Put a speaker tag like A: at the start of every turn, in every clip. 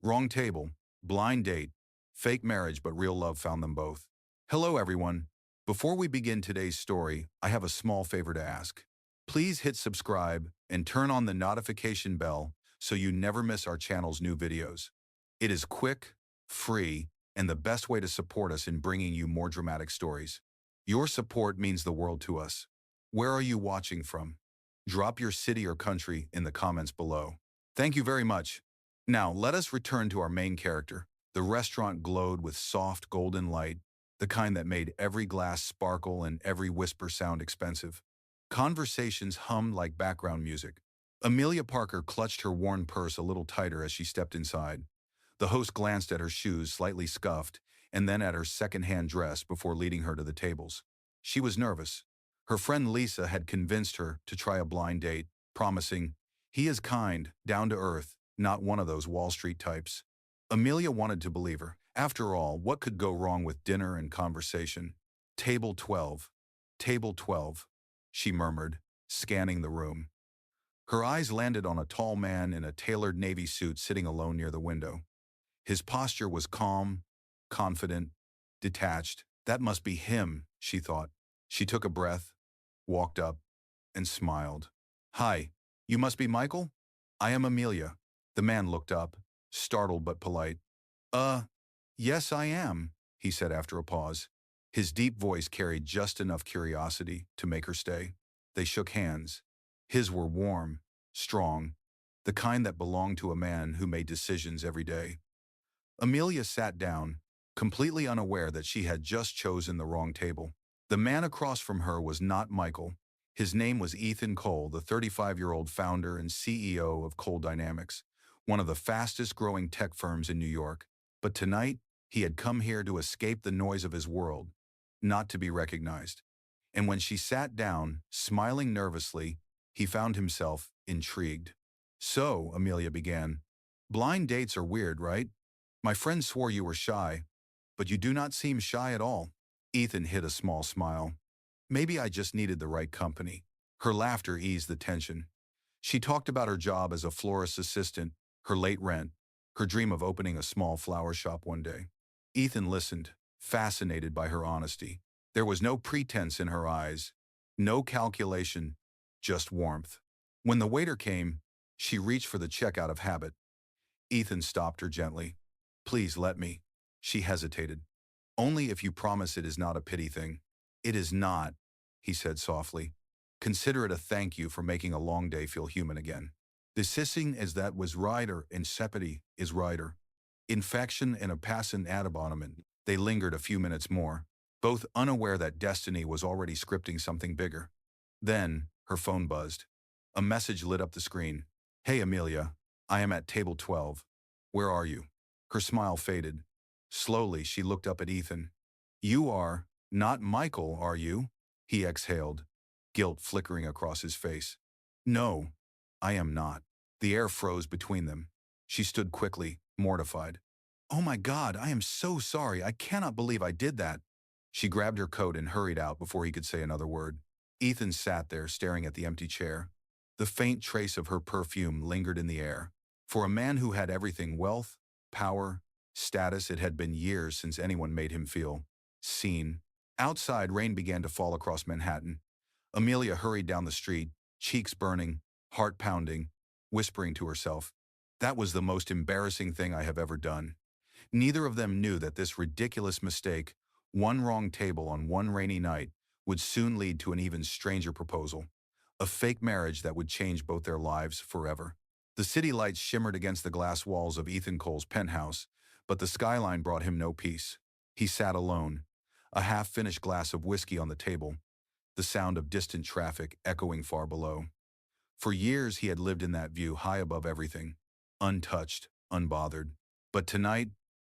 A: Wrong table, blind date, fake marriage, but real love found them both. Hello, everyone. Before we begin today's story, I have a small favor to ask. Please hit subscribe and turn on the notification bell so you never miss our channel's new videos. It is quick, free, and the best way to support us in bringing you more dramatic stories. Your support means the world to us. Where are you watching from? Drop your city or country in the comments below. Thank you very much. Now, let us return to our main character. The restaurant glowed with soft golden light, the kind that made every glass sparkle and every whisper sound expensive. Conversations hummed like background music. Amelia Parker clutched her worn purse a little tighter as she stepped inside. The host glanced at her shoes, slightly scuffed, and then at her second-hand dress before leading her to the tables. She was nervous. Her friend Lisa had convinced her to try a blind date, promising, "He is kind, down to earth, not one of those Wall Street types." Amelia wanted to believe her. After all, what could go wrong with dinner and conversation? Table 12. Table 12, she murmured, scanning the room. Her eyes landed on a tall man in a tailored navy suit sitting alone near the window. His posture was calm, confident, detached. That must be him, she thought. She took a breath, walked up, and smiled. "Hi, you must be Michael? I am Amelia." The man looked up, startled but polite. Yes I am," he said after a pause. His deep voice carried just enough curiosity to make her stay. They shook hands. His were warm, strong, the kind that belonged to a man who made decisions every day. Amelia sat down, completely unaware that she had just chosen the wrong table. The man across from her was not Michael. His name was Ethan Cole, the 35-year-old founder and CEO of Cole Dynamics, one of the fastest-growing tech firms in New York. But tonight, he had come here to escape the noise of his world, not to be recognized. And when she sat down, smiling nervously, he found himself intrigued. "So," Amelia began, "blind dates are weird, right? My friend swore you were shy, but you do not seem shy at all." Ethan hid a small smile. "Maybe I just needed the right company." Her laughter eased the tension. She talked about her job as a florist assistant, her late rent, her dream of opening a small flower shop one day. Ethan listened, fascinated by her honesty. There was no pretense in her eyes, no calculation, just warmth. When the waiter came, she reached for the check out of habit. Ethan stopped her gently. "Please let me." She hesitated. "Only if you promise it is not a pity thing." "It is not," he said softly. "Consider it a thank you for making a long day feel human again. Desisting as that was rider and sepity is rider. Infection and a passant ad abonnement." They lingered a few minutes more, both unaware that destiny was already scripting something bigger. Then, her phone buzzed. A message lit up the screen. "Hey Amelia, I am at table 12. Where are you?" Her smile faded. Slowly, she looked up at Ethan. "You are not Michael, are you?" He exhaled, guilt flickering across his face. "No, I am not." The air froze between them. She stood quickly, mortified. "Oh my God, I am so sorry. I cannot believe I did that." She grabbed her coat and hurried out before he could say another word. Ethan sat there, staring at the empty chair. The faint trace of her perfume lingered in the air. For a man who had everything, wealth, power, status, it had been years since anyone made him feel seen. Outside, rain began to fall across Manhattan. Amelia hurried down the street, cheeks burning, heart pounding, whispering to herself, "That was the most embarrassing thing I have ever done." Neither of them knew that this ridiculous mistake, one wrong table on one rainy night, would soon lead to an even stranger proposal, a fake marriage that would change both their lives forever. The city lights shimmered against the glass walls of Ethan Cole's penthouse, but the skyline brought him no peace. He sat alone, a half-finished glass of whiskey on the table, the sound of distant traffic echoing far below. For years he had lived in that view high above everything, untouched, unbothered. But tonight,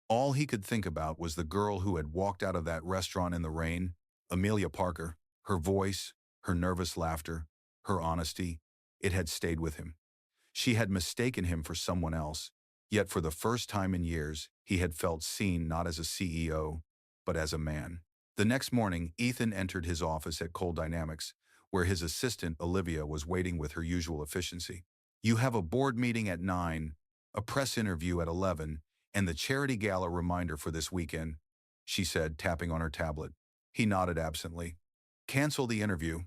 A: all he could think about was the girl who had walked out of that restaurant in the rain, Amelia Parker. Her voice, her nervous laughter, her honesty, it had stayed with him. She had mistaken him for someone else, yet for the first time in years, he had felt seen not as a CEO, but as a man. The next morning, Ethan entered his office at Cole Dynamics, where his assistant, Olivia, was waiting with her usual efficiency. "You have a board meeting at 9. a press interview at 11, and the charity gala reminder for this weekend, she said, tapping on her tablet. He nodded absently. Cancel the interview.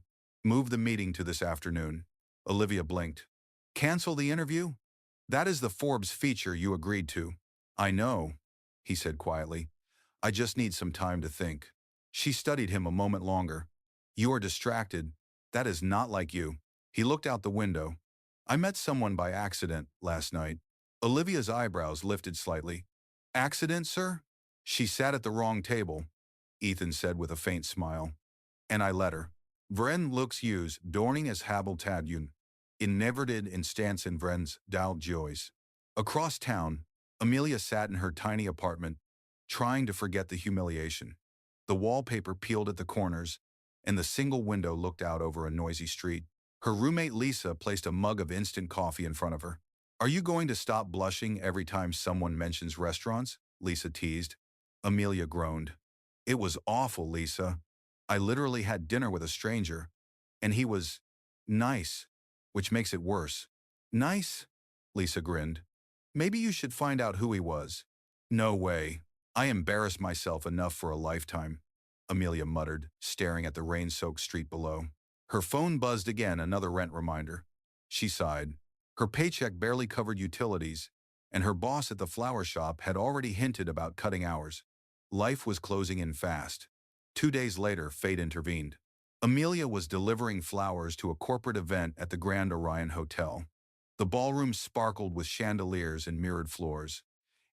A: Move the meeting to this afternoon. Olivia blinked. Cancel the interview? That is the Forbes feature you agreed to. I know, he said quietly. I just need some time to think. She studied him a moment longer. You are distracted. That is not like you. He looked out the window. I met someone by accident last night. Olivia's eyebrows lifted slightly. Accident, sir? She sat at the wrong table, Ethan said with a faint smile. And I let her. Vren looks us dorning as habeltadjun. Inneverdid instance in Vren's dal joys. Across town, Amelia sat in her tiny apartment, trying to forget the humiliation. The wallpaper peeled at the corners, and the single window looked out over a noisy street. Her roommate Lisa placed a mug of instant coffee in front of her. Are you going to stop blushing every time someone mentions restaurants? Lisa teased. Amelia groaned. It was awful, Lisa. I literally had dinner with a stranger, and he was nice, which makes it worse. Nice? Lisa grinned. Maybe you should find out who he was. No way. I embarrassed myself enough for a lifetime, Amelia muttered, staring at the rain-soaked street below. Her phone buzzed again, another rent reminder. She sighed. Her paycheck barely covered utilities, and her boss at the flower shop had already hinted about cutting hours. Life was closing in fast. 2 days later, fate intervened. Amelia was delivering flowers to a corporate event at the Grand Orion Hotel. The ballroom sparkled with chandeliers and mirrored floors.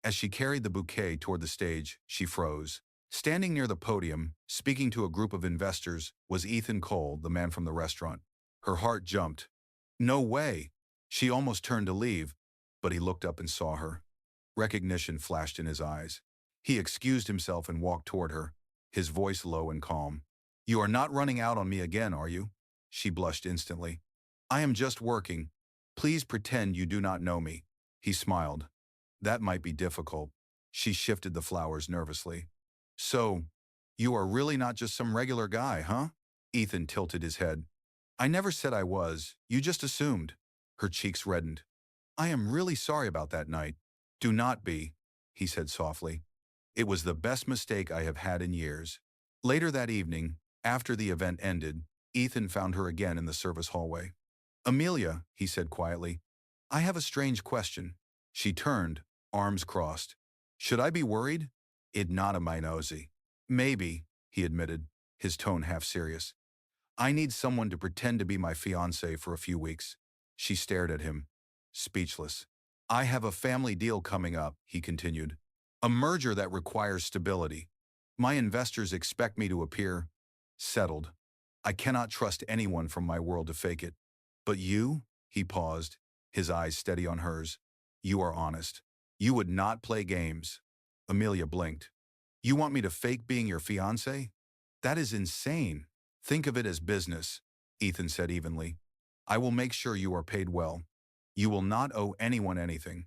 A: As she carried the bouquet toward the stage, she froze. Standing near the podium, speaking to a group of investors, was Ethan Cole, the man from the restaurant. Her heart jumped. No way! She almost turned to leave, but he looked up and saw her. Recognition flashed in his eyes. He excused himself and walked toward her, his voice low and calm. You are not running out on me again, are you? She blushed instantly. I am just working. Please pretend you do not know me. He smiled. That might be difficult. She shifted the flowers nervously. So, you are really not just some regular guy, huh? Ethan tilted his head. I never said I was, you just assumed. Her cheeks reddened. I am really sorry about that night. Do not be, he said softly. It was the best mistake I have had in years. Later that evening, after the event ended, Ethan found her again in the service hallway. Amelia, he said quietly, I have a strange question. She turned, arms crossed. Should I be worried? It nodded my nosy. Maybe, he admitted, his tone half serious. I need someone to pretend to be my fiancé for a few weeks. She stared at him, speechless. I have a family deal coming up, he continued. A merger that requires stability. My investors expect me to appear settled. I cannot trust anyone from my world to fake it. But you, he paused, his eyes steady on hers. You are honest. You would not play games. Amelia blinked. You want me to fake being your fiancé? That is insane. Think of it as business, Ethan said evenly. I will make sure you are paid well. You will not owe anyone anything.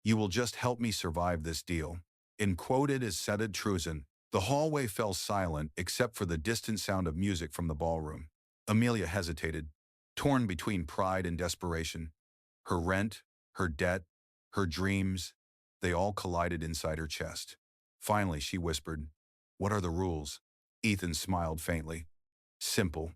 A: You will just help me survive this deal. In quoted as Setted Truzen, the hallway fell silent except for the distant sound of music from the ballroom. Amelia hesitated, torn between pride and desperation. Her rent, her debt, her dreams, they all collided inside her chest. Finally, she whispered, What are the rules? Ethan smiled faintly. Simple.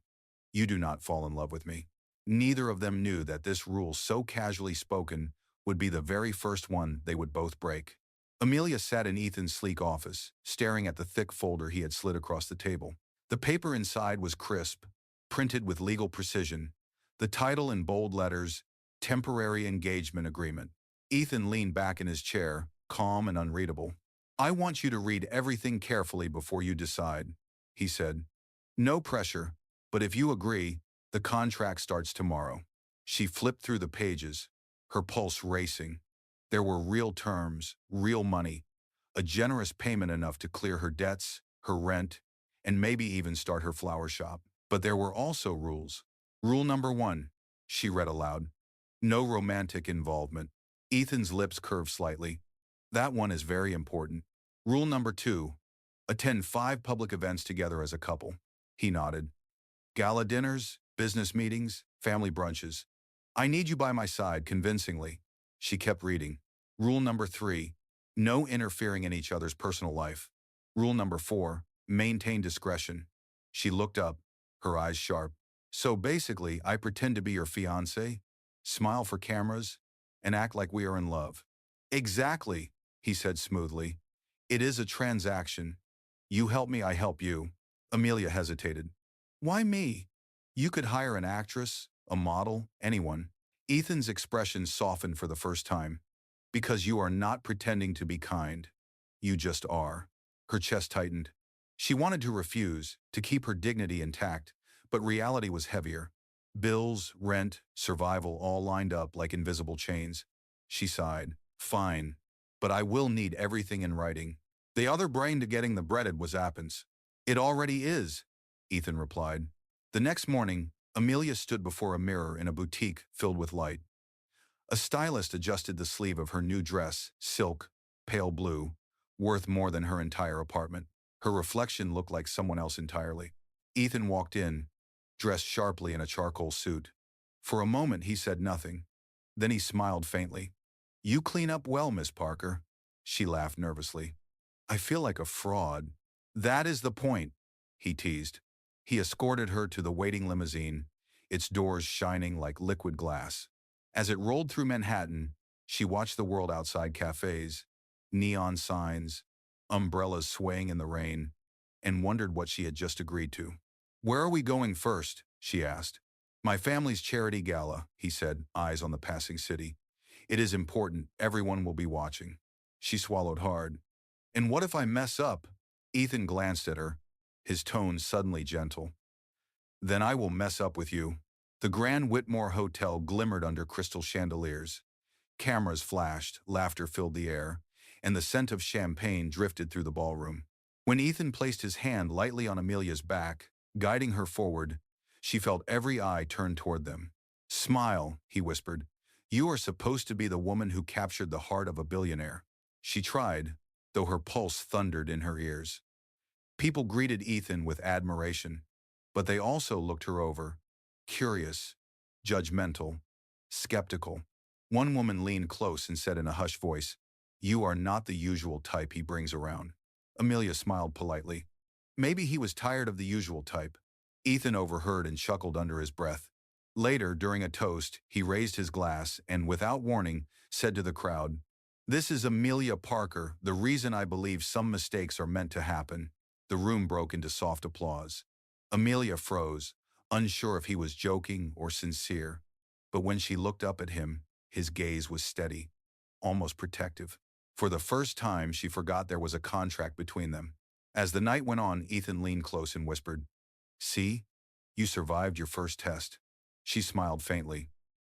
A: You do not fall in love with me. Neither of them knew that this rule, so casually spoken, would be the very first one they would both break. Amelia sat in Ethan's sleek office, staring at the thick folder he had slid across the table. The paper inside was crisp, printed with legal precision. The title in bold letters, Temporary Engagement Agreement. Ethan leaned back in his chair, calm and unreadable. I want you to read everything carefully before you decide, he said. No pressure, but if you agree, the contract starts tomorrow. She flipped through the pages, her pulse racing. There were real terms, real money, a generous payment enough to clear her debts, her rent, and maybe even start her flower shop. But there were also rules. Rule number 1, she read aloud. No romantic involvement. Ethan's lips curved slightly. That one is very important. Rule number 2, attend 5 public events together as a couple. He nodded. Gala dinners, business meetings, family brunches. I need you by my side convincingly. She kept reading. Rule number 3, no interfering in each other's personal life. Rule number 4, maintain discretion. She looked up, her eyes sharp. So basically, I pretend to be your fiancé, smile for cameras, and act like we are in love. Exactly, he said smoothly. It is a transaction. You help me, I help you. Amelia hesitated. Why me? You could hire an actress, a model, anyone. Ethan's expression softened for the first time. Because you are not pretending to be kind. You just are. Her chest tightened. She wanted to refuse, to keep her dignity intact, but reality was heavier. Bills, rent, survival all lined up like invisible chains. She sighed. Fine. But I will need everything in writing. The other brain to getting the breaded was Appens. It already is, Ethan replied. The next morning, Amelia stood before a mirror in a boutique filled with light. A stylist adjusted the sleeve of her new dress, silk, pale blue, worth more than her entire apartment. Her reflection looked like someone else entirely. Ethan walked in, dressed sharply in a charcoal suit. For a moment he said nothing. Then he smiled faintly. You clean up well, Miss Parker. She laughed nervously. I feel like a fraud. That is the point, he teased. He escorted her to the waiting limousine, its doors shining like liquid glass. As it rolled through Manhattan, she watched the world outside cafes, neon signs, umbrellas swaying in the rain, and wondered what she had just agreed to. Where are we going first? She asked. My family's charity gala, he said, eyes on the passing city. It is important, everyone will be watching. She swallowed hard. And what if I mess up? Ethan glanced at her, his tone suddenly gentle. Then I will mess up with you. The Grand Whitmore Hotel glimmered under crystal chandeliers. Cameras flashed, laughter filled the air, and the scent of champagne drifted through the ballroom. When Ethan placed his hand lightly on Amelia's back, guiding her forward, she felt every eye turn toward them. Smile, he whispered. You are supposed to be the woman who captured the heart of a billionaire. She tried, though her pulse thundered in her ears. People greeted Ethan with admiration, but they also looked her over, curious, judgmental, skeptical. One woman leaned close and said in a hushed voice, You are not the usual type he brings around. Amelia smiled politely. Maybe he was tired of the usual type. Ethan overheard and chuckled under his breath. Later, during a toast, he raised his glass and, without warning, said to the crowd, This is Amelia Parker, the reason I believe some mistakes are meant to happen. The room broke into soft applause. Amelia froze, unsure if he was joking or sincere. But when she looked up at him, his gaze was steady, almost protective. For the first time, she forgot there was a contract between them. As the night went on, Ethan leaned close and whispered, See, you survived your first test. She smiled faintly.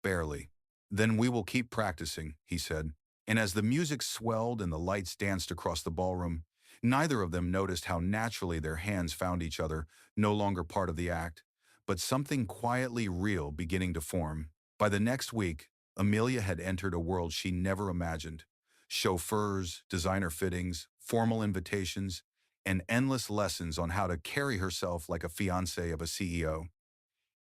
A: Barely. Then we will keep practicing, he said. And as the music swelled and the lights danced across the ballroom, neither of them noticed how naturally their hands found each other, no longer part of the act, but something quietly real beginning to form. By the next week, Amelia had entered a world she never imagined. Chauffeurs, designer fittings, formal invitations, and endless lessons on how to carry herself like a fiancée of a CEO.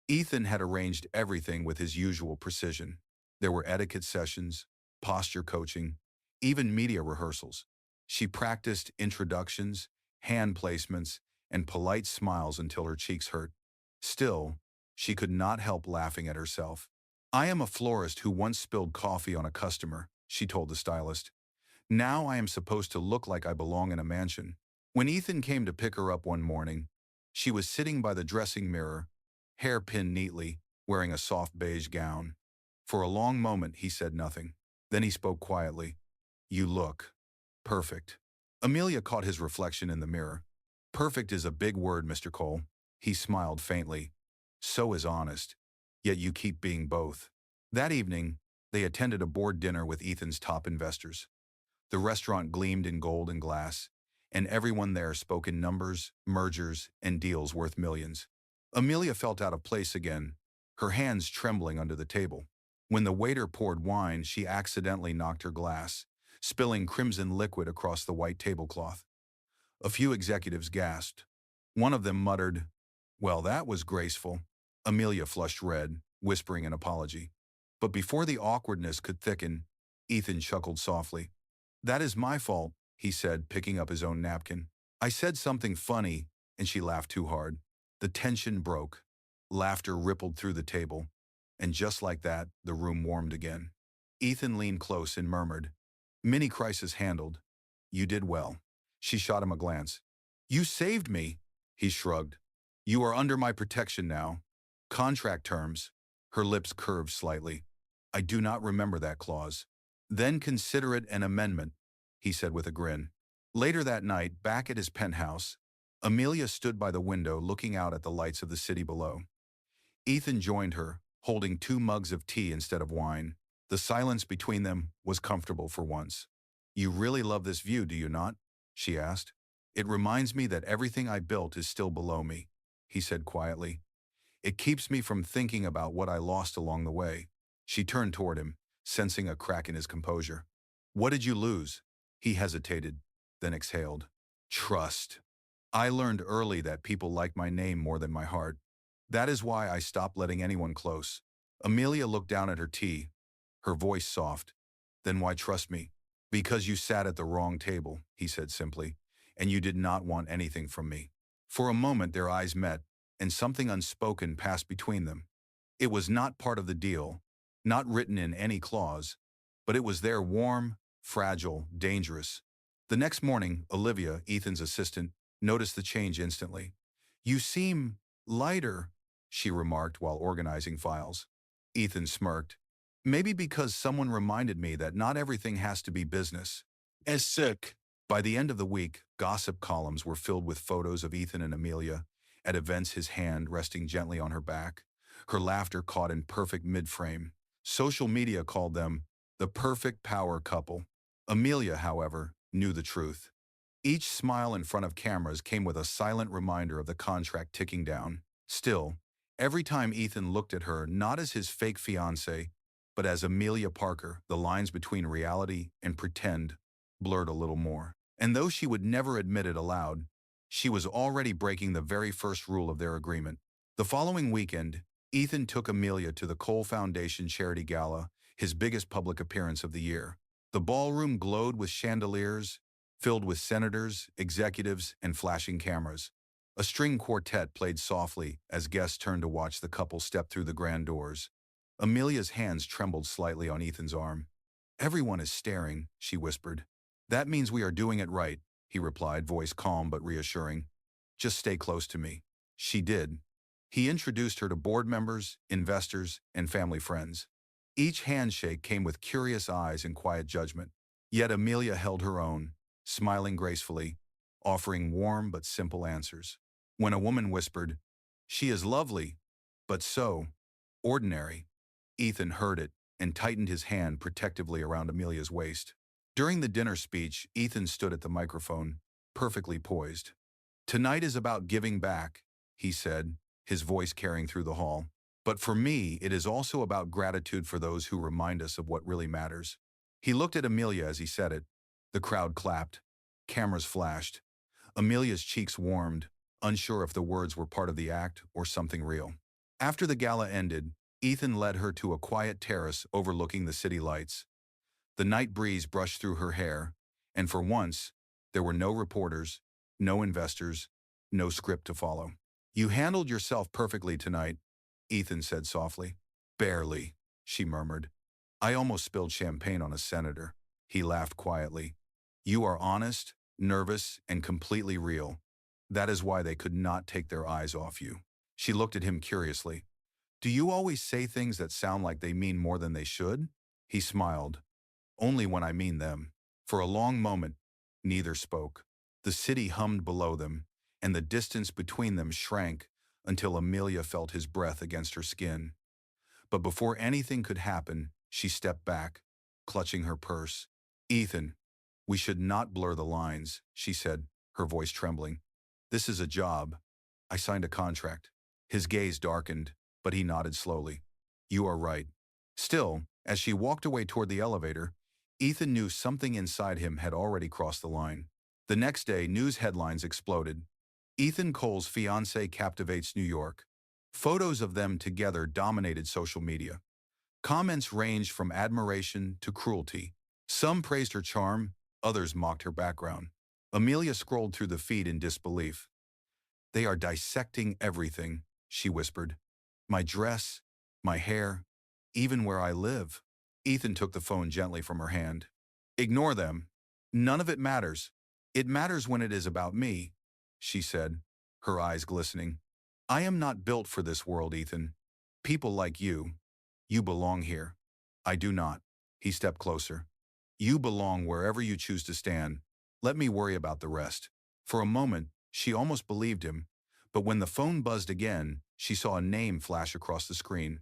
A: Ethan had arranged everything with his usual precision. There were etiquette sessions, posture coaching, even media rehearsals. She practiced introductions, hand placements, and polite smiles until her cheeks hurt. Still, she could not help laughing at herself. I am a florist who once spilled coffee on a customer, she told the stylist. Now I am supposed to look like I belong in a mansion. When Ethan came to pick her up one morning, she was sitting by the dressing mirror, hair pinned neatly, wearing a soft beige gown. For a long moment he said nothing. Then he spoke quietly. You look perfect. Amelia caught his reflection in the mirror. Perfect is a big word, Mr. Cole. He smiled faintly. So is honest. Yet you keep being both. That evening, they attended a board dinner with Ethan's top investors. The restaurant gleamed in gold and glass, and everyone there spoke in numbers, mergers, and deals worth millions. Amelia felt out of place again, her hands trembling under the table. When the waiter poured wine, she accidentally knocked her glass, spilling crimson liquid across the white tablecloth. A few executives gasped. One of them muttered, Well, that was graceful. Amelia flushed red, whispering an apology. But before the awkwardness could thicken, Ethan chuckled softly. That is my fault, he said, picking up his own napkin. I said something funny, and she laughed too hard. The tension broke. Laughter rippled through the table. And just like that, the room warmed again. Ethan leaned close and murmured, Mini crisis handled. You did well. She shot him a glance. You saved me, he shrugged. You are under my protection now. Contract terms. Her lips curved slightly. I do not remember that clause. Then consider it an amendment, he said with a grin. Later that night, back at his penthouse, Amelia stood by the window looking out at the lights of the city below. Ethan joined her, holding 2 mugs of tea instead of wine. The silence between them was comfortable for once. You really love this view, do you not? She asked. It reminds me that everything I built is still below me, he said quietly. It keeps me from thinking about what I lost along the way. She turned toward him, sensing a crack in his composure. What did you lose? He hesitated, then exhaled. Trust. I learned early that people like my name more than my heart. That is why I stopped letting anyone close. Amelia looked down at her tea, her voice soft. Then why trust me? Because you sat at the wrong table, he said simply, and you did not want anything from me. For a moment their eyes met, and something unspoken passed between them. It was not part of the deal, not written in any clause, but it was there, warm, fragile, dangerous. The next morning, Olivia, Ethan's assistant, noticed the change instantly. You seem lighter, she remarked while organizing files. Ethan smirked. Maybe because someone reminded me that not everything has to be business. As sick. By the end of the week, gossip columns were filled with photos of Ethan and Amelia, at events his hand resting gently on her back, her laughter caught in perfect mid-frame. Social media called them the perfect power couple. Amelia, however, knew the truth. Each smile in front of cameras came with a silent reminder of the contract ticking down. Still, every time Ethan looked at her not as his fake fiancée, but as Amelia Parker, the lines between reality and pretend blurred a little more. And though she would never admit it aloud, she was already breaking the very first rule of their agreement. The following weekend, Ethan took Amelia to the Cole Foundation Charity Gala, his biggest public appearance of the year. The ballroom glowed with chandeliers, filled with senators, executives, and flashing cameras. A string quartet played softly as guests turned to watch the couple step through the grand doors. Amelia's hands trembled slightly on Ethan's arm. Everyone is staring, she whispered. That means we are doing it right, he replied, voice calm but reassuring. Just stay close to me. She did. He introduced her to board members, investors, and family friends. Each handshake came with curious eyes and quiet judgment. Yet Amelia held her own, smiling gracefully, offering warm but simple answers. When a woman whispered, "She is lovely, but so ordinary," Ethan heard it and tightened his hand protectively around Amelia's waist. During the dinner speech, Ethan stood at the microphone, perfectly poised. Tonight is about giving back, he said, his voice carrying through the hall. But for me, it is also about gratitude for those who remind us of what really matters. He looked at Amelia as he said it. The crowd clapped. Cameras flashed. Amelia's cheeks warmed, unsure if the words were part of the act or something real. After the gala ended, Ethan led her to a quiet terrace overlooking the city lights. The night breeze brushed through her hair, and for once, there were no reporters, no investors, no script to follow. You handled yourself perfectly tonight, Ethan said softly. Barely, she murmured. I almost spilled champagne on a senator. He laughed quietly. You are honest, nervous, and completely real. That is why they could not take their eyes off you. She looked at him curiously. Do you always say things that sound like they mean more than they should? He smiled. Only when I mean them. For a long moment, neither spoke. The city hummed below them, and the distance between them shrank until Amelia felt his breath against her skin. But before anything could happen, she stepped back, clutching her purse. Ethan, we should not blur the lines, she said, her voice trembling. This is a job. I signed a contract. His gaze darkened, but he nodded slowly. You are right. Still, as she walked away toward the elevator, Ethan knew something inside him had already crossed the line. The next day, news headlines exploded. Ethan Cole's fiancée captivates New York. Photos of them together dominated social media. Comments ranged from admiration to cruelty. Some praised her charm, others mocked her background. Amelia scrolled through the feed in disbelief. They are dissecting everything, she whispered. My dress, my hair, even where I live. Ethan took the phone gently from her hand. Ignore them. None of it matters. It matters when it is about me, she said, her eyes glistening. I am not built for this world, Ethan. People like you belong here. I do not. He stepped closer. You belong wherever you choose to stand. Let me worry about the rest. For a moment, she almost believed him, but when the phone buzzed again, she saw a name flash across the screen.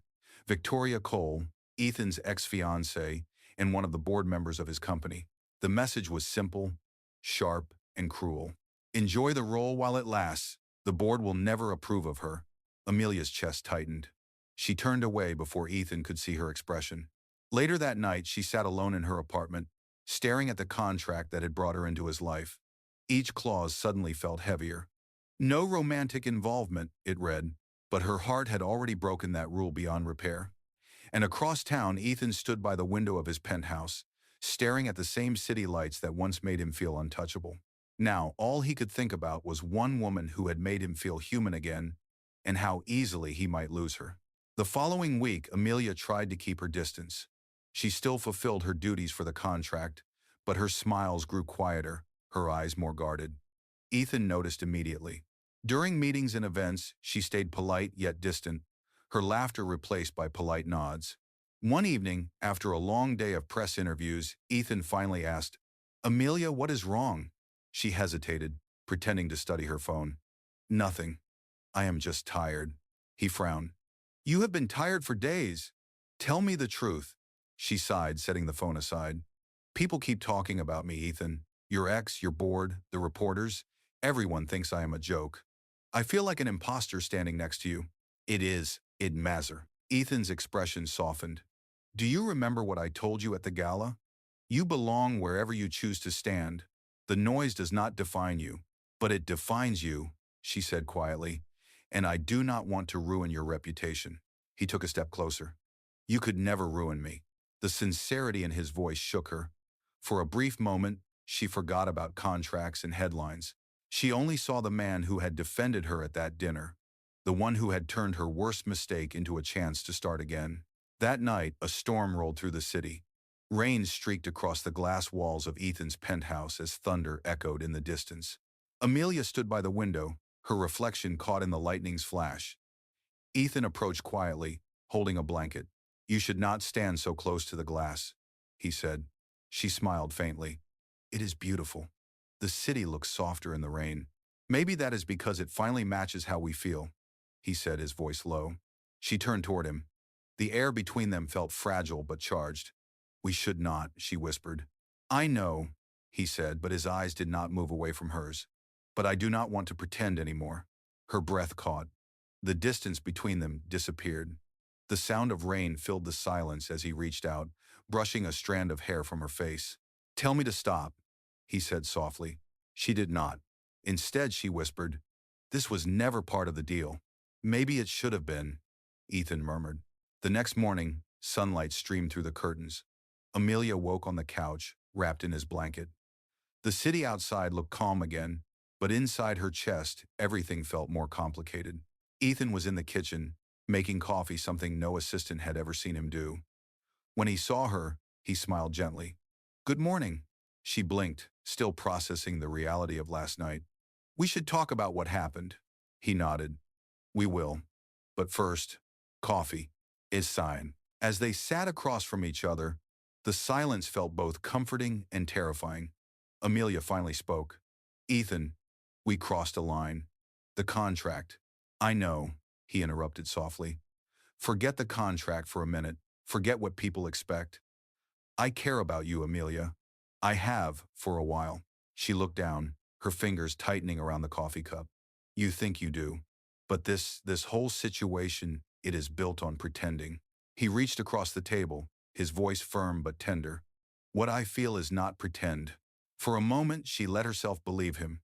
A: Victoria Cole, Ethan's ex-fiancée, and one of the board members of his company. The message was simple, sharp, and cruel. Enjoy the role while it lasts. The board will never approve of her. Amelia's chest tightened. She turned away before Ethan could see her expression. Later that night, she sat alone in her apartment, staring at the contract that had brought her into his life. Each clause suddenly felt heavier. No romantic involvement, it read, but her heart had already broken that rule beyond repair. And across town, Ethan stood by the window of his penthouse, staring at the same city lights that once made him feel untouchable. Now, all he could think about was one woman who had made him feel human again, and how easily he might lose her. The following week, Amelia tried to keep her distance. She still fulfilled her duties for the contract, but her smiles grew quieter, her eyes more guarded. Ethan noticed immediately. During meetings and events, she stayed polite yet distant, her laughter replaced by polite nods. One evening, after a long day of press interviews, Ethan finally asked, Amelia, what is wrong? She hesitated, pretending to study her phone. Nothing. I am just tired. He frowned. You have been tired for days. Tell me the truth. She sighed, setting the phone aside. People keep talking about me, Ethan. Your ex, your board, the reporters. Everyone thinks I am a joke. I feel like an imposter standing next to you. It matter. Ethan's expression softened. Do you remember what I told you at the gala? You belong wherever you choose to stand. The noise does not define you, but it defines you, she said quietly, and I do not want to ruin your reputation. He took a step closer. You could never ruin me. The sincerity in his voice shook her. For a brief moment, she forgot about contracts and headlines. She only saw the man who had defended her at that dinner, the one who had turned her worst mistake into a chance to start again. That night, a storm rolled through the city. Rain streaked across the glass walls of Ethan's penthouse as thunder echoed in the distance. Amelia stood by the window, her reflection caught in the lightning's flash. Ethan approached quietly, holding a blanket. You should not stand so close to the glass, he said. She smiled faintly. It is beautiful. The city looks softer in the rain. Maybe that is because it finally matches how we feel, he said, his voice low. She turned toward him. The air between them felt fragile but charged. We should not, she whispered. I know, he said, but his eyes did not move away from hers. But I do not want to pretend anymore. Her breath caught. The distance between them disappeared. The sound of rain filled the silence as he reached out, brushing a strand of hair from her face. Tell me to stop, he said softly. She did not. Instead, she whispered, this was never part of the deal. Maybe it should have been, Ethan murmured. The next morning, sunlight streamed through the curtains. Amelia woke on the couch, wrapped in his blanket. The city outside looked calm again, but inside her chest, everything felt more complicated. Ethan was in the kitchen, making coffee, something no assistant had ever seen him do. When he saw her, he smiled gently. Good morning. She blinked, still processing the reality of last night. We should talk about what happened. He nodded. We will. But first, coffee. Is sign. As they sat across from each other, the silence felt both comforting and terrifying. Amelia finally spoke. Ethan, we crossed a line. The contract. I know, he interrupted softly. Forget the contract for a minute. Forget what people expect. I care about you, Amelia. I have, for a while. She looked down, her fingers tightening around the coffee cup. You think you do. But this whole situation, it is built on pretending. He reached across the table, his voice firm but tender. What I feel is not pretend. For a moment, she let herself believe him.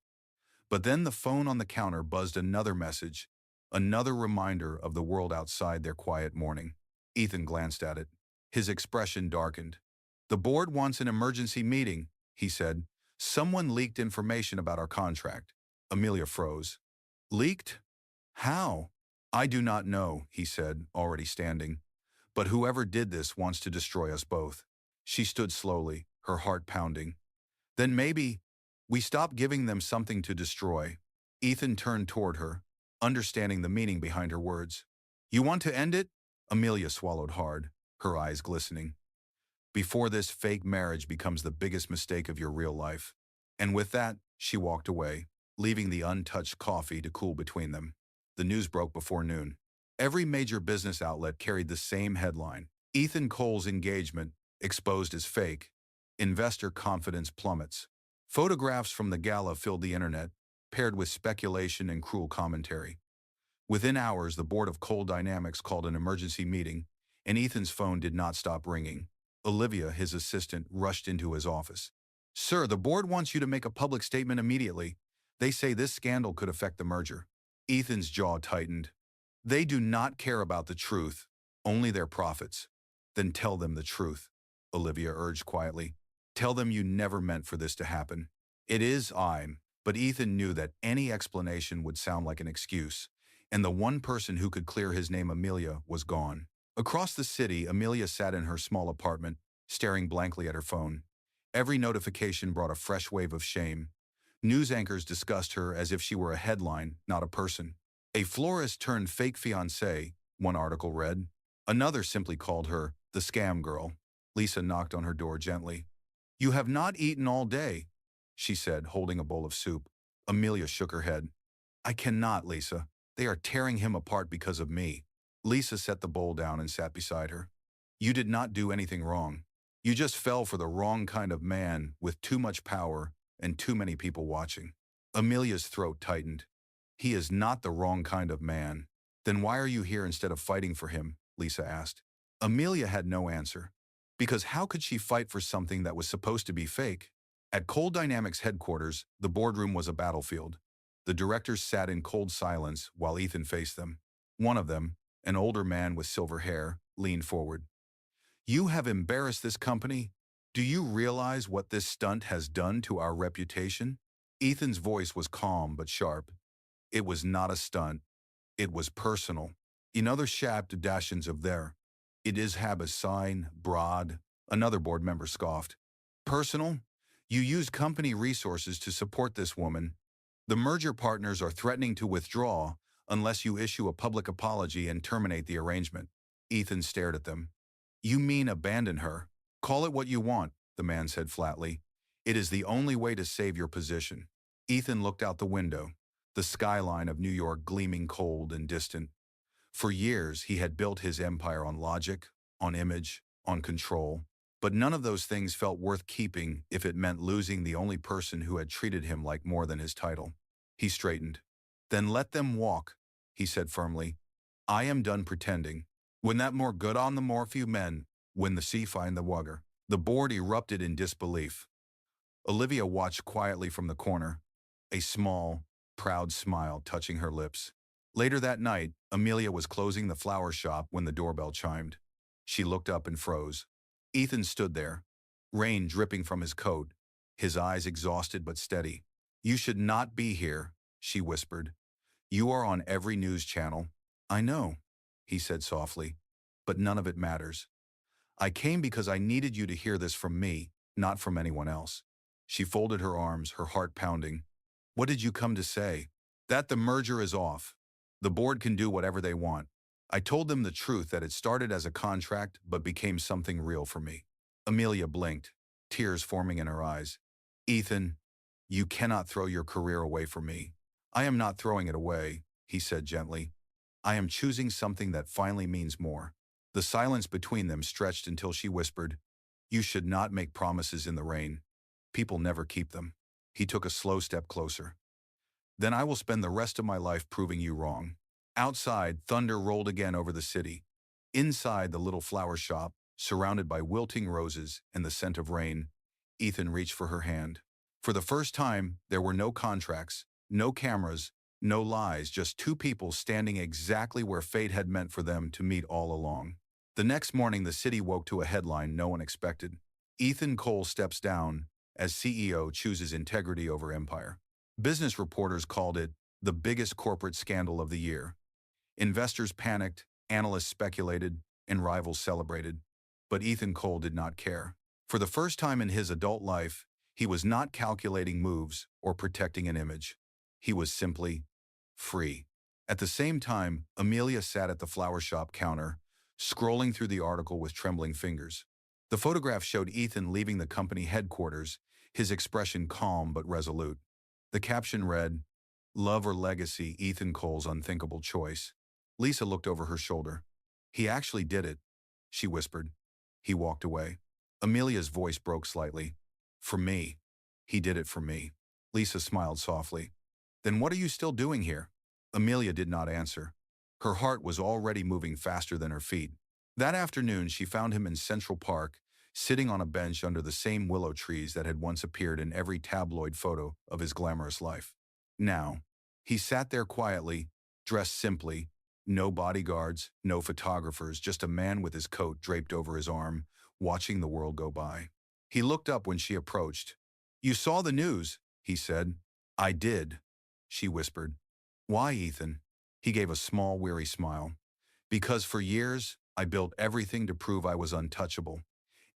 A: But then the phone on the counter buzzed another message, another reminder of the world outside their quiet morning. Ethan glanced at it. His expression darkened. "The board wants an emergency meeting," he said. "Someone leaked information about our contract." Amelia froze. "Leaked? How?" "I do not know," he said, already standing. "But whoever did this wants to destroy us both." She stood slowly, her heart pounding. "Then maybe we stop giving them something to destroy." Ethan turned toward her, understanding the meaning behind her words. "You want to end it?" Amelia swallowed hard, her eyes glistening. "Before this fake marriage becomes the biggest mistake of your real life." And with that, she walked away, leaving the untouched coffee to cool between them. The news broke before noon. Every major business outlet carried the same headline: Ethan Cole's engagement exposed as fake. Investor confidence plummets. Photographs from the gala filled the internet, paired with speculation and cruel commentary. Within hours, the board of Cole Dynamics called an emergency meeting, and Ethan's phone did not stop ringing. Olivia, his assistant, rushed into his office. "Sir, the board wants you to make a public statement immediately. They say this scandal could affect the merger." Ethan's jaw tightened. "They do not care about the truth, only their profits." "Then tell them the truth," Olivia urged quietly. "Tell them you never meant for this to happen." But Ethan knew that any explanation would sound like an excuse, and the one person who could clear his name, Amelia, was gone. Across the city, Amelia sat in her small apartment, staring blankly at her phone. Every notification brought a fresh wave of shame. News anchors discussed her as if she were a headline, not a person. "A florist turned fake fiancé," one article read. Another simply called her the scam girl. Lisa knocked on her door gently. "You have not eaten all day," she said, holding a bowl of soup. Amelia shook her head. "I cannot, Lisa. They are tearing him apart because of me." Lisa set the bowl down and sat beside her. "You did not do anything wrong. You just fell for the wrong kind of man with too much power and too many people watching." Amelia's throat tightened. "He is not the wrong kind of man." "Then why are you here instead of fighting for him?" Lisa asked. Amelia had no answer. Because how could she fight for something that was supposed to be fake? At Cole Dynamics headquarters, the boardroom was a battlefield. The directors sat in cold silence while Ethan faced them. One of them, an older man with silver hair, leaned forward. "You have embarrassed this company. Do you realize what this stunt has done to our reputation?" Ethan's voice was calm but sharp. "It was not a stunt. It was personal. In other shabbed dashens of there. It is have a sign, broad," another board member scoffed. "Personal? You used company resources to support this woman. The merger partners are threatening to withdraw unless you issue a public apology and terminate the arrangement." Ethan stared at them. "You mean abandon her? Call it what you want," the man said flatly. "It is the only way to save your position." Ethan looked out the window, the skyline of New York gleaming cold and distant. For years, he had built his empire on logic, on image, on control. But none of those things felt worth keeping if it meant losing the only person who had treated him like more than his title. He straightened. "Then let them walk," he said firmly. "I am done pretending. When that more good on the more few men, when the sea find the wugger." The board erupted in disbelief. Olivia watched quietly from the corner, a small, proud smile touching her lips. Later that night, Amelia was closing the flower shop when the doorbell chimed. She looked up and froze. Ethan stood there, rain dripping from his coat, his eyes exhausted but steady. "You should not be here," she whispered. "You are on every news channel." "I know," he said softly, "but none of it matters. I came because I needed you to hear this from me, not from anyone else." She folded her arms, her heart pounding. "What did you come to say?" "That the merger is off. The board can do whatever they want. I told them the truth, that it started as a contract but became something real for me." Amelia blinked, tears forming in her eyes. "Ethan, you cannot throw your career away for me." "I am not throwing it away," he said gently. "I am choosing something that finally means more." The silence between them stretched until she whispered, "You should not make promises in the rain. People never keep them." He took a slow step closer. "Then I will spend the rest of my life proving you wrong." Outside, thunder rolled again over the city. Inside the little flower shop, surrounded by wilting roses and the scent of rain, Ethan reached for her hand. For the first time, there were no contracts, no cameras, no lies, just two people standing exactly where fate had meant for them to meet all along. The next morning, the city woke to a headline no one expected. Ethan Cole steps down as CEO chooses integrity over empire. Business reporters called it the biggest corporate scandal of the year. Investors panicked, analysts speculated, and rivals celebrated. But Ethan Cole did not care. For the first time in his adult life, he was not calculating moves or protecting an image. He was simply free. At the same time, Amelia sat at the flower shop counter, scrolling through the article with trembling fingers. The photograph showed Ethan leaving the company headquarters, his expression calm but resolute. The caption read, "Love or legacy, Ethan Cole's unthinkable choice." Lisa looked over her shoulder. "He actually did it," she whispered. He walked away. Amelia's voice broke slightly. "For me. He did it for me." Lisa smiled softly. "Then what are you still doing here?" Amelia did not answer. Her heart was already moving faster than her feet. That afternoon, she found him in Central Park, sitting on a bench under the same willow trees that had once appeared in every tabloid photo of his glamorous life. Now, he sat there quietly, dressed simply, no bodyguards, no photographers, just a man with his coat draped over his arm, watching the world go by. He looked up when she approached. "You saw the news," he said. "I did," she whispered. "Why, Ethan?" He gave a small, weary smile. "Because for years, I built everything to prove I was untouchable.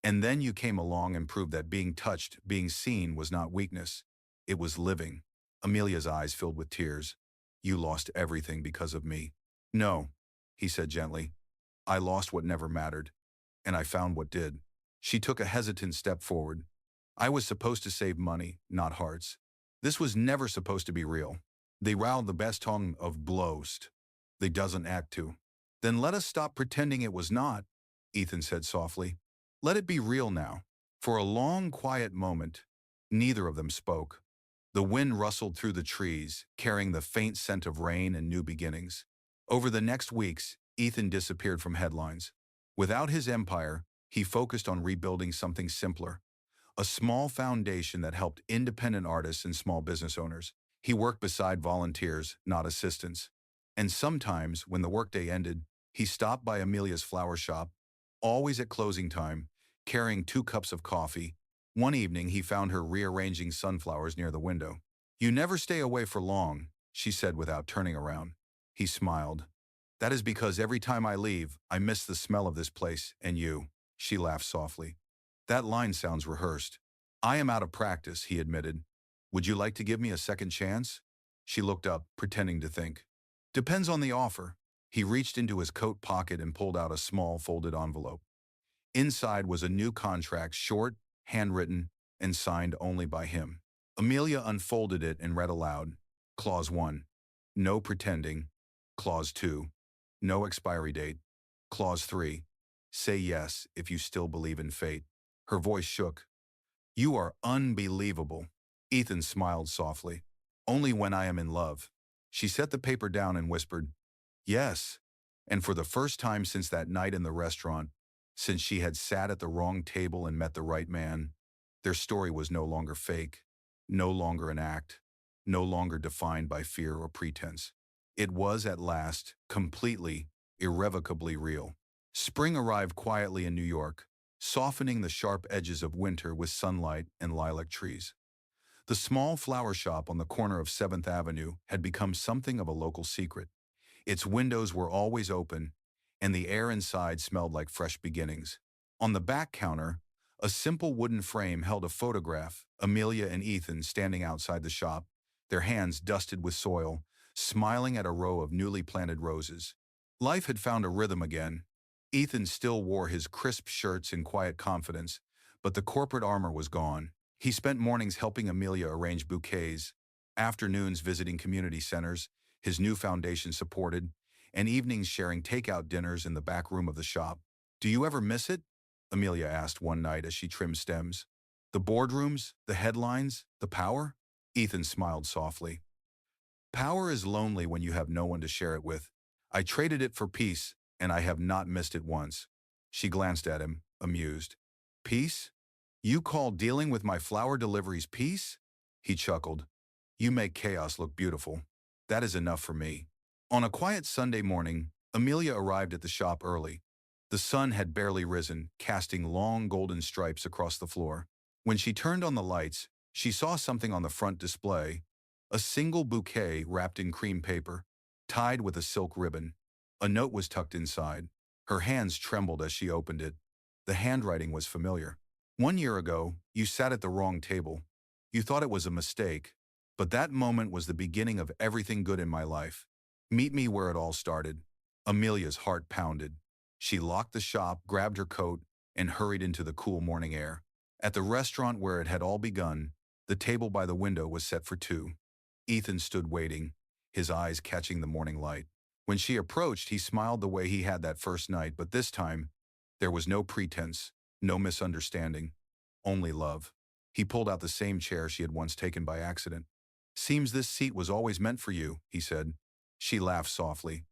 A: And then you came along and proved that being touched, being seen, was not weakness. It was living." Amelia's eyes filled with tears. "You lost everything because of me." "No," he said gently. "I lost what never mattered, and I found what did." She took a hesitant step forward. "I was supposed to save money, not hearts. This was never supposed to be real. They riled the best tongue of blowst. They doesn't act to." "Then let us stop pretending it was not," Ethan said softly. "Let it be real now." For a long, quiet moment, neither of them spoke. The wind rustled through the trees, carrying the faint scent of rain and new beginnings. Over the next weeks, Ethan disappeared from headlines. Without his empire, he focused on rebuilding something simpler, a small foundation that helped independent artists and small business owners. He worked beside volunteers, not assistants. And sometimes, when the workday ended, he stopped by Amelia's flower shop, always at closing time, carrying 2 cups of coffee. One evening, he found her rearranging sunflowers near the window. "You never stay away for long," she said without turning around. He smiled. "That is because every time I leave, I miss the smell of this place and you." She laughed softly. "That line sounds rehearsed." "I am out of practice," he admitted. "Would you like to give me a second chance?" She looked up, pretending to think. "Depends on the offer." He reached into his coat pocket and pulled out a small folded envelope. Inside was a new contract, short, handwritten, and signed only by him. Amelia unfolded it and read aloud. Clause 1. No pretending. Clause 2. No expiry date. Clause 3. Say yes if you still believe in fate. Her voice shook. "You are unbelievable." Ethan smiled softly. "Only when I am in love." She set the paper down and whispered, "Yes." And for the first time since that night in the restaurant, since she had sat at the wrong table and met the right man, their story was no longer fake, no longer an act, no longer defined by fear or pretense. It was at last completely, irrevocably real. Spring arrived quietly in New York, softening the sharp edges of winter with sunlight and lilac trees. The small flower shop on the corner of 7th Avenue had become something of a local secret. Its windows were always open, and the air inside smelled like fresh beginnings. On the back counter, a simple wooden frame held a photograph, Amelia and Ethan standing outside the shop, their hands dusted with soil, smiling at a row of newly planted roses. Life had found a rhythm again. Ethan still wore his crisp shirts in quiet confidence, but the corporate armor was gone. He spent mornings helping Amelia arrange bouquets, afternoons visiting community centers, his new foundation supported, and evenings sharing takeout dinners in the back room of the shop. "Do you ever miss it?" Amelia asked one night as she trimmed stems. "The boardrooms, the headlines, the power?" Ethan smiled softly. "Power is lonely when you have no one to share it with. I traded it for peace, and I have not missed it once." She glanced at him, amused. "Peace? You call dealing with my flower deliveries peace?" He chuckled. "You make chaos look beautiful. That is enough for me." On a quiet Sunday morning, Amelia arrived at the shop early. The sun had barely risen, casting long golden stripes across the floor. When she turned on the lights, she saw something on the front display, a single bouquet wrapped in cream paper, tied with a silk ribbon. A note was tucked inside. Her hands trembled as she opened it. The handwriting was familiar. 1 year ago, you sat at the wrong table. You thought it was a mistake, but that moment was the beginning of everything good in my life. Meet me where it all started. Amelia's heart pounded. She locked the shop, grabbed her coat, and hurried into the cool morning air. At the restaurant where it had all begun, the table by the window was set for two. Ethan stood waiting, his eyes catching the morning light. When she approached, he smiled the way he had that first night, but this time, there was no pretense, no misunderstanding, only love. He pulled out the same chair she had once taken by accident. "Seems this seat was always meant for you," he said. She laughed softly.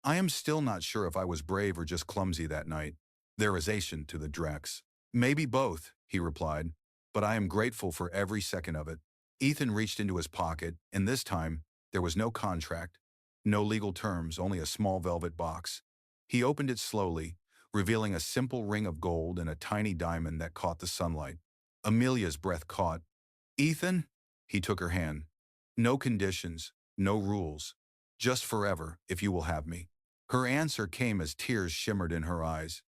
A: "I am still not sure if I was brave or just clumsy that night." There is Asian to the Drex. "Maybe both," he replied, "but I am grateful for every second of it." Ethan reached into his pocket, and this time, there was no contract, no legal terms, only a small velvet box. He opened it slowly, revealing a simple ring of gold and a tiny diamond that caught the sunlight. Amelia's breath caught. "Ethan?" He took her hand. "No conditions, no rules. Just forever, if you will have me." Her answer came as tears shimmered in her eyes.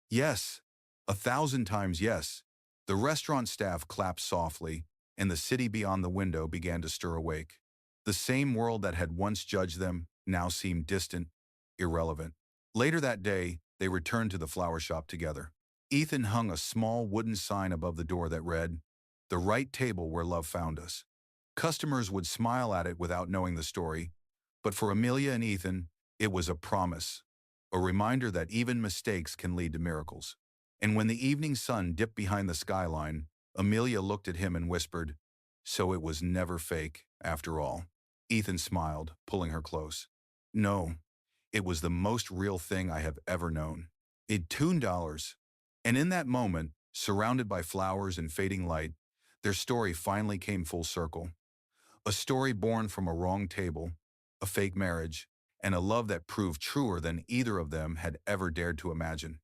A: "Yes, 1,000 times yes." The restaurant staff clapped softly, and the city beyond the window began to stir awake. The same world that had once judged them now seemed distant, irrelevant. Later that day, they returned to the flower shop together. Ethan hung a small wooden sign above the door that read, "The right table where love found us." Customers would smile at it without knowing the story, but for Amelia and Ethan, it was a promise, a reminder that even mistakes can lead to miracles. And when the evening sun dipped behind the skyline, Amelia looked at him and whispered, "So it was never fake, after all." Ethan smiled, pulling her close. "No, it was the most real thing I have ever known." It $2. And in that moment, surrounded by flowers and fading light, their story finally came full circle. A story born from a wrong table, a fake marriage, and a love that proved truer than either of them had ever dared to imagine.